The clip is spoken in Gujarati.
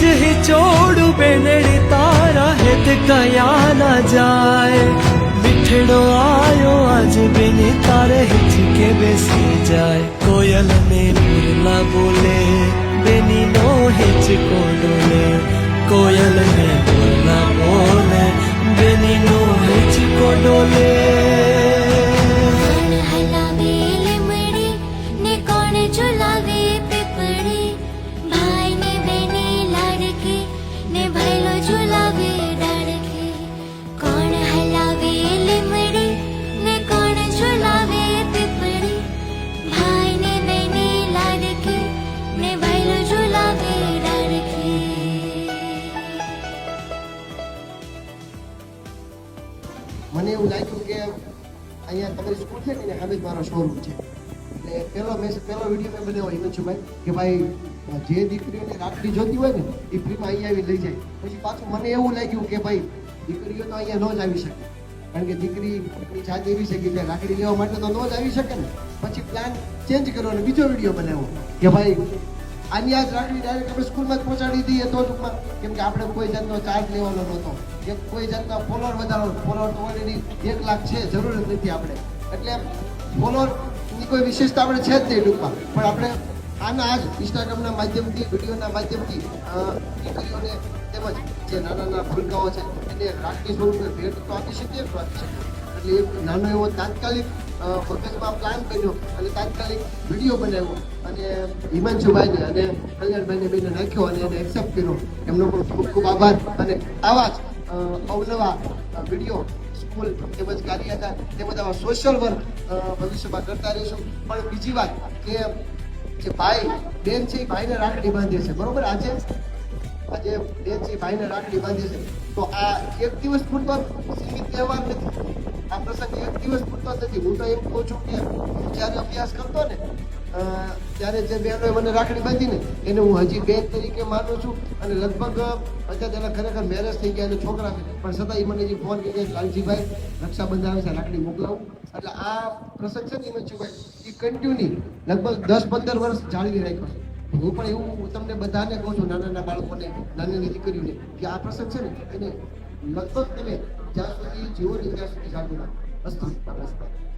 हीच हिचोड़ बेनड़ी तारा हित कया न जाए मिठड़ो आयो आज बेनी तारे हिच के बेसी जाए कोयल ने मुरला बोले बेनी नो हिच को डोले कोयल ने मुरला बोले बेनी नो हिच को डोले મને એવું લાગ્યું કે અહીંયા તમારી સ્કૂલ છે ને સામે જ મારો શોરૂમ છે એટલે પહેલો વિડીયો મેં બનાવ્યો હિમાંશુભાઈ કે ભાઈ જે દીકરીઓને રાખડી જોતી હોય ને એ ફ્રીમાં અહીંયા આવી લઈ જાય પછી પાછું મને એવું લાગ્યું કે ભાઈ દીકરીઓ તો અહીંયા ન જ આવી શકે કારણ કે દીકરીની જાત એવી છે કે રાખડી લેવા માટે તો ન જ આવી શકે ને પછી પ્લાન ચેન્જ કર્યો અને બીજો વિડીયો બનાવ્યો કે ભાઈ આની આજ રાખડી ડાયરેક્ટ આપણે સ્કૂલમાં જ પહોંચાડી દઈએ તો ટૂંકમાં કેમ કે આપણે કોઈ જાતનો ચાર્જ લેવાનો નહોતો કે કોઈ જાતના ફોલોઅર વધારવાનો ફોલોઅર તો ઓલરેડી 1 લાખ છે જરૂર જ નથી આપણે એટલે ફોલોઅરની કોઈ વિશેષતા આપણે છે જ નહીં ટૂંકમાં પણ આપણે આના આજ ઇન્સ્ટાગ્રામના માધ્યમથી વિડીયોના માધ્યમથી દીકરીઓને તેમજ જે નાના ભૂલકાઓ છે એને રાખડી સ્વરૂપે ભેટ તો આપી શકીએ એટલે એક નાનો એવો તાત્કાલિક મગજમાં પ્લાન કર્યો અને તાત્કાલિક વિડીયો બનાવ્યો અને હિમાંશુભાઈને અને કલ્યાણભાઈને બેને નાખ્યો અને એને એક્સેપ્ટ કર્યો એમનો પણ ખૂબ ખૂબ આભાર અને આવા જ અવનવા વિડીયો સ્કૂલ તેમજ કાર્યતા તેમજ આવા સોશિયલ વર્ક ભવિષ્યમાં કરતા રહીશું પણ બીજી વાત કે જે ભાઈ બેન છે એ ભાઈને રાખડી બાંધે છે બરોબર આજે બેન છે ભાઈને રાખડી બાંધે છે તો આ એક દિવસ પૂરતો સીમિત તહેવાર નથી આ પ્રસંગ એક દિવસ પૂરતો નથી હું તો એમ કહું છું કે જ્યારે અભ્યાસ કરતો ને ત્યારે જે બહેનોએ મને રાખડી બાંધીને એને હું હજી બેન તરીકે માનું છું અને લગભગ અત્યારે તેના ખરેખર મેરેજ થઈ ગયા અને છોકરા છે પણ છતાં એ મને જે ફોન કરી કે લાલજીભાઈ રક્ષાબંધન આવે છે રાખડી મોકલાવું એટલે આ પ્રસંગ છે ને હિમાંશુભાઈ એ કન્ટિન્યુ લગભગ 10-15 વર્ષ જાળવી રાખ્યો છે હું પણ એવું તમને બધાને કહું છું નાના બાળકોને નાની દીકરીઓને કે આ પ્રસંગ છે ને એને લગભગ તમે જ્યાં સુધી જીવો ને ત્યાં સુધી જાળવી રાખો.